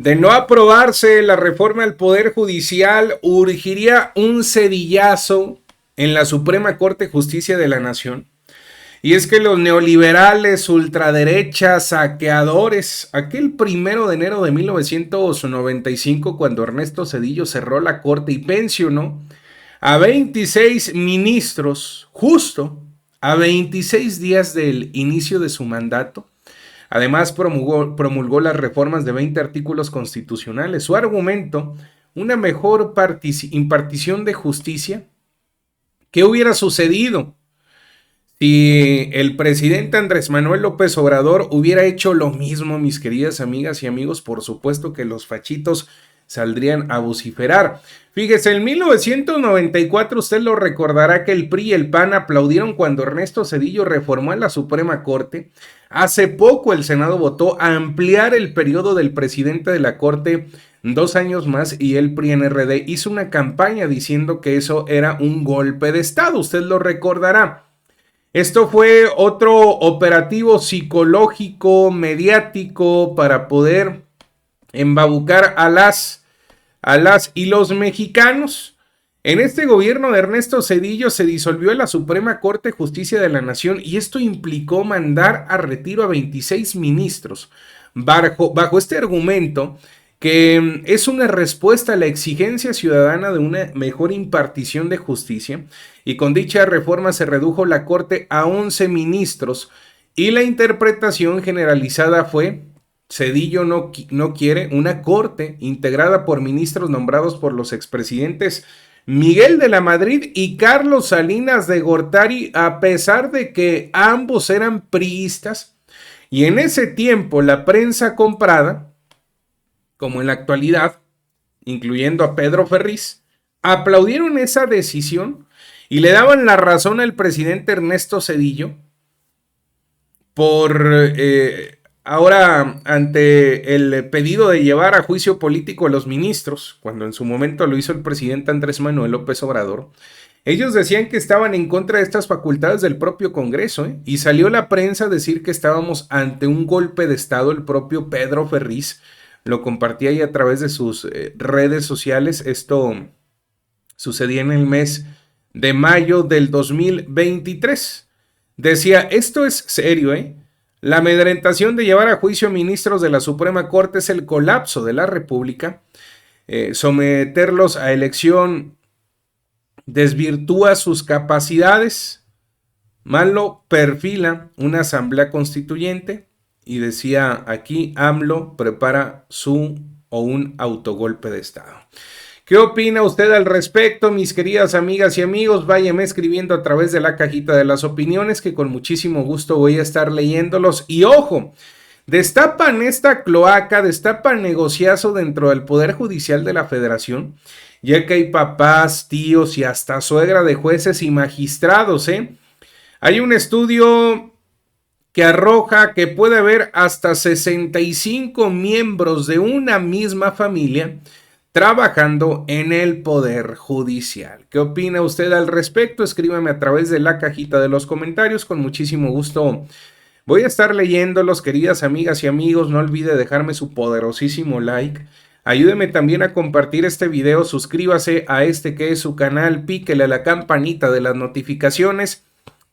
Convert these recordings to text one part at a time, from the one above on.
De no aprobarse la reforma al Poder Judicial, urgiría un cedillazo en la Suprema Corte de Justicia de la Nación. Y es que los neoliberales, ultraderechas, saqueadores, aquel 1 de enero de 1995, cuando Ernesto Zedillo cerró la corte y pensionó a 26 ministros, justo a 26 días del inicio de su mandato. Además, promulgó las reformas de 20 artículos constitucionales. Su argumento, una mejor impartición de justicia. ¿Qué hubiera sucedido si el presidente Andrés Manuel López Obrador hubiera hecho lo mismo, mis queridas amigas y amigos? Por supuesto que los fachitos saldrían a vociferar. Fíjese, en 1994 usted lo recordará que el PRI y el PAN aplaudieron cuando Ernesto Zedillo reformó en la Suprema Corte. Hace poco el Senado votó a ampliar el periodo del presidente de la Corte 2 años más y el PRI-NRD hizo una campaña diciendo que eso era un golpe de Estado. Usted lo recordará. Esto fue otro operativo psicológico, mediático, para poder embabucar a las y los mexicanos. En este gobierno de Ernesto Zedillo se disolvió la Suprema Corte de Justicia de la Nación y esto implicó mandar a retiro a 26 ministros. Bajo este argumento, que es una respuesta a la exigencia ciudadana de una mejor impartición de justicia, y con dicha reforma se redujo la Corte a 11 ministros y la interpretación generalizada fue: Zedillo no quiere una corte integrada por ministros nombrados por los expresidentes Miguel de la Madrid y Carlos Salinas de Gortari, a pesar de que ambos eran priistas. Y en ese tiempo la prensa comprada, como en la actualidad, incluyendo a Pedro Ferriz, aplaudieron esa decisión y le daban la razón al presidente Ernesto Zedillo por... Ahora, ante el pedido de llevar a juicio político a los ministros, cuando en su momento lo hizo el presidente Andrés Manuel López Obrador, ellos decían que estaban en contra de estas facultades del propio Congreso, y salió la prensa a decir que estábamos ante un golpe de Estado. El propio Pedro Ferriz lo compartía ahí a través de sus redes sociales. Esto sucedía en el mes de mayo del 2023. Decía, esto es serio, La amedrentación de llevar a juicio a ministros de la Suprema Corte es el colapso de la República. Someterlos a elección desvirtúa sus capacidades. Malo perfila una asamblea constituyente. Y decía aquí, AMLO prepara un autogolpe de Estado. ¿Qué opina usted al respecto, mis queridas amigas y amigos? Váyame escribiendo a través de la cajita de las opiniones, que con muchísimo gusto voy a estar leyéndolos. Y ojo, destapan esta cloaca, destapan negociazo dentro del Poder Judicial de la Federación, ya que hay papás, tíos y hasta suegra de jueces y magistrados, Hay un estudio que arroja que puede haber hasta 65 miembros de una misma familia trabajando en el Poder Judicial. ¿Qué opina usted al respecto? Escríbame a través de la cajita de los comentarios. Con muchísimo gusto voy a estar leyéndolos, queridas amigas y amigos. No olvide dejarme su poderosísimo like. Ayúdeme también a compartir este video. Suscríbase a este que es su canal. Píquele a la campanita de las notificaciones.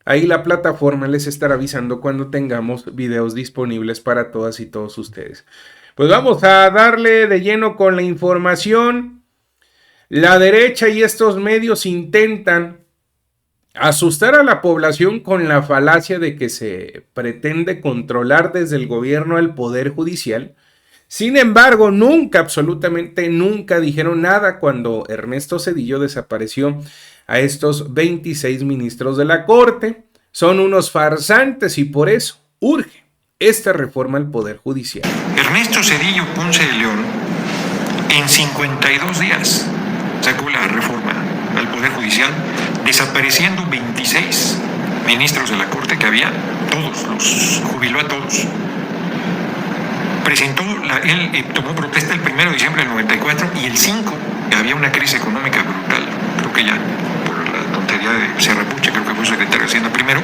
Ahí la plataforma les estará avisando cuando tengamos videos disponibles para todas y todos ustedes. Pues vamos a darle de lleno con la información. La derecha y estos medios intentan asustar a la población con la falacia de que se pretende controlar desde el gobierno el Poder Judicial. Sin embargo, nunca, absolutamente nunca dijeron nada cuando Ernesto Zedillo desapareció a estos 26 ministros de la Corte. Son unos farsantes y por eso urge esta reforma al Poder Judicial. Ernesto Zedillo Ponce de León, en 52 días, sacó la reforma al Poder Judicial, desapareciendo 26 ministros de la Corte que había, todos, los jubiló a todos. Él tomó protesta el 1 de diciembre del 94 y el 5 había una crisis económica brutal. Creo que ya, por la tontería de Serrapuche, creo que fue secretario de Hacienda primero,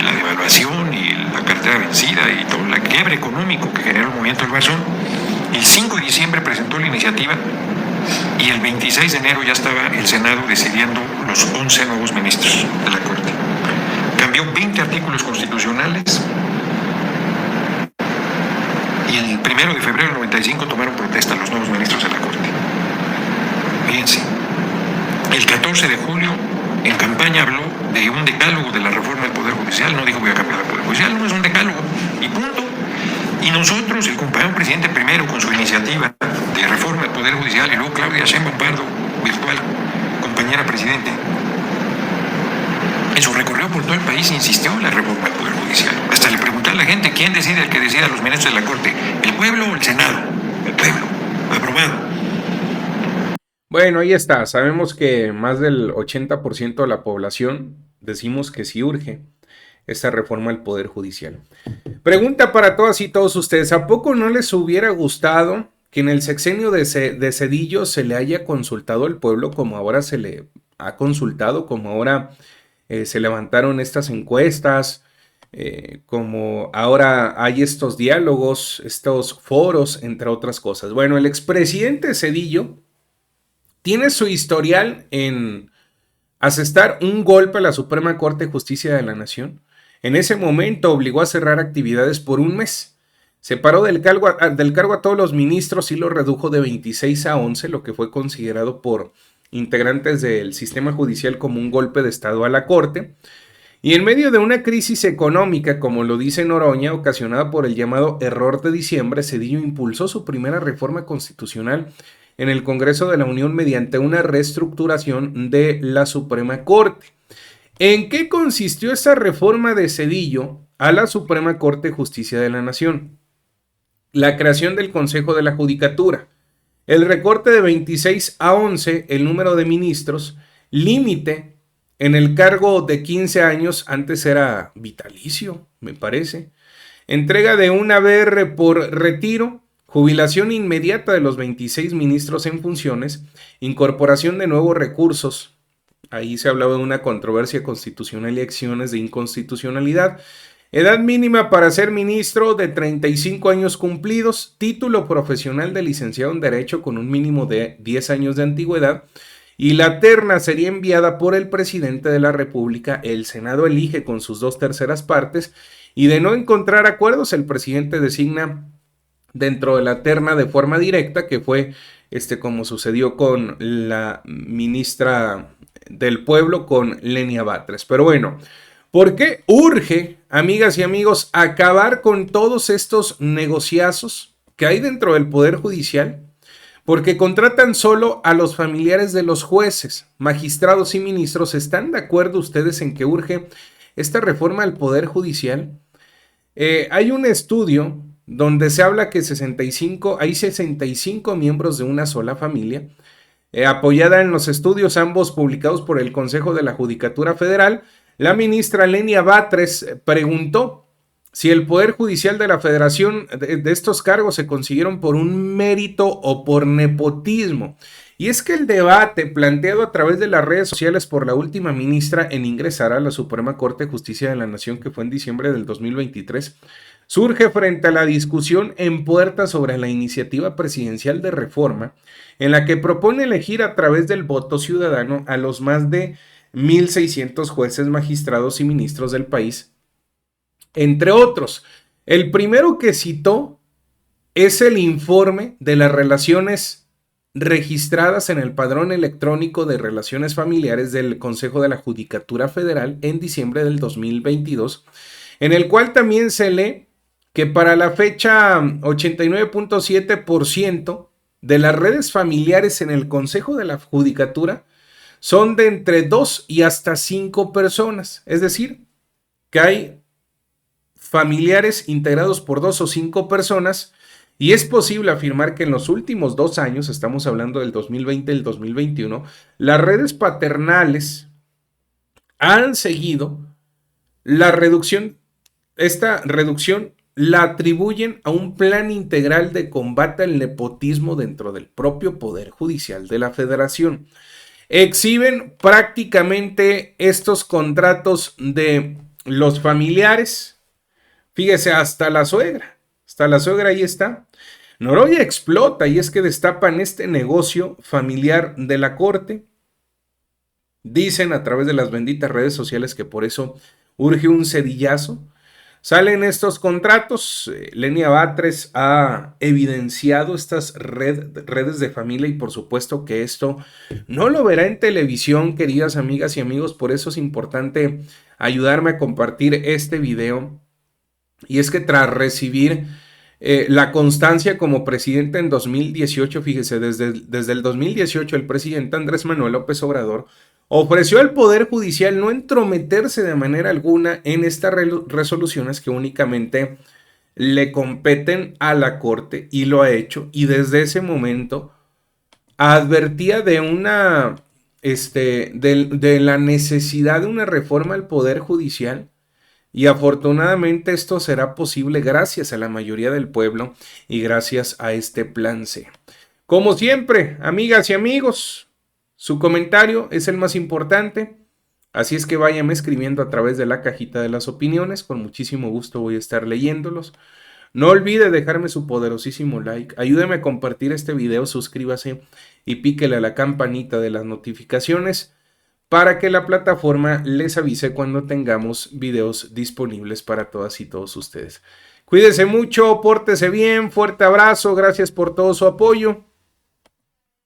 la devaluación y la cartera vencida y todo el quiebre económico que generó el movimiento del Barzón. El 5 de diciembre diciembre presentó la iniciativa y el 26 de enero ya estaba el Senado decidiendo los 11 nuevos ministros de la Corte. Cambió 20 artículos constitucionales y el 1 de febrero del 95 tomaron protesta los nuevos ministros de la Corte. Fíjense, el 14 de julio en campaña habló de un decálogo de la reforma del Poder Judicial, no dijo voy a cambiar el Poder Judicial, no es un decálogo y punto. Y nosotros, el compañero presidente primero con su iniciativa de reforma del Poder Judicial y luego Claudia Sheinbaum Pardo, virtual compañera presidente, en su recorrido por todo el país insistió en la reforma del Poder Judicial. Hasta le preguntó a la gente quién decide el que decida los ministros de la Corte, el pueblo o el Senado. El pueblo. Aprobado. Bueno, ahí está. Sabemos que más del 80% de la población decimos que sí urge esta reforma al Poder Judicial. Pregunta para todas y todos ustedes, ¿a poco no les hubiera gustado que en el sexenio de Zedillo se le haya consultado al pueblo como ahora se le ha consultado, como ahora se levantaron estas encuestas, como ahora hay estos diálogos, estos foros, entre otras cosas? Bueno, el expresidente Zedillo tiene su historial en asestar un golpe a la Suprema Corte de Justicia de la Nación. En ese momento obligó a cerrar actividades por un mes. Separó del cargo a todos los ministros y lo redujo de 26 a 11, lo que fue considerado por integrantes del sistema judicial como un golpe de Estado a la Corte. Y en medio de una crisis económica, como lo dice Noroña, ocasionada por el llamado error de diciembre, Zedillo impulsó su primera reforma constitucional en el Congreso de la Unión mediante una reestructuración de la Suprema Corte. ¿En qué consistió esa reforma de Zedillo a la Suprema Corte de Justicia de la Nación? La creación del Consejo de la Judicatura, el recorte de 26 a 11 el número de ministros, límite en el cargo de 15 años, antes era vitalicio, me parece, entrega de un haber por retiro, jubilación inmediata de los 26 ministros en funciones, incorporación de nuevos recursos. Ahí se hablaba de una controversia constitucional y acciones de inconstitucionalidad. Edad mínima para ser ministro de 35 años cumplidos, título profesional de licenciado en Derecho con un mínimo de 10 años de antigüedad, y la terna sería enviada por el presidente de la República. El Senado elige con sus 2/3 partes, y de no encontrar acuerdos, el presidente designa dentro de la terna de forma directa, que fue como sucedió con la ministra del Pueblo, con Lenia Batres. Pero bueno, ¿por qué urge, amigas y amigos, acabar con todos estos negociazos que hay dentro del Poder Judicial? Porque contratan solo a los familiares de los jueces, magistrados y ministros. ¿Están de acuerdo ustedes en que urge esta reforma al Poder Judicial? Hay un estudio donde se habla que hay 65 miembros de una sola familia, apoyada en los estudios ambos publicados por el Consejo de la Judicatura Federal. La ministra Lenia Batres preguntó si el Poder Judicial de la Federación de estos cargos se consiguieron por un mérito o por nepotismo. Y es que el debate planteado a través de las redes sociales por la última ministra en ingresar a la Suprema Corte de Justicia de la Nación, que fue en diciembre del 2023, surge frente a la discusión en puerta sobre la iniciativa presidencial de reforma, en la que propone elegir a través del voto ciudadano a los más de 1,600 jueces, magistrados y ministros del país, entre otros. El primero que citó es el informe de las relaciones registradas en el Padrón Electrónico de Relaciones Familiares del Consejo de la Judicatura Federal en diciembre del 2022, en el cual también se lee que para la fecha 89.7% de las redes familiares en el Consejo de la Judicatura son de entre 2 y hasta 5 personas, es decir, que hay familiares integrados por 2 o 5 personas, y es posible afirmar que en los últimos 2 años, estamos hablando del 2020 y el 2021, las redes paternales han seguido la reducción. Esta reducción la atribuyen a un plan integral de combate al nepotismo dentro del propio Poder Judicial de la Federación. Exhiben prácticamente estos contratos de los familiares. Fíjese, hasta la suegra ahí está. Noroña explota y es que destapan este negocio familiar de la corte. Dicen a través de las benditas redes sociales que por eso urge un cedillazo. Salen estos contratos, Lenia Batres ha evidenciado estas redes de familia y por supuesto que esto no lo verá en televisión, queridas amigas y amigos, por eso es importante ayudarme a compartir este video. Y es que tras recibir la constancia como presidente en 2018, fíjese, desde el 2018 el presidente Andrés Manuel López Obrador ofreció al Poder Judicial no entrometerse de manera alguna en estas resoluciones que únicamente le competen a la Corte y lo ha hecho. Y desde ese momento advertía de de la necesidad de una reforma al Poder Judicial. Y afortunadamente esto será posible gracias a la mayoría del pueblo y gracias a este plan C. Como siempre, amigas y amigos, su comentario es el más importante, así es que váyame escribiendo a través de la cajita de las opiniones, con muchísimo gusto voy a estar leyéndolos. No olvide dejarme su poderosísimo like, ayúdeme a compartir este video, suscríbase y píquele a la campanita de las notificaciones para que la plataforma les avise cuando tengamos videos disponibles para todas y todos ustedes. Cuídense mucho, pórtese bien, fuerte abrazo, gracias por todo su apoyo.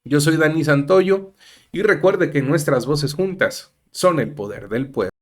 Yo soy Dani Santoyo y recuerde que nuestras voces juntas son el poder del pueblo.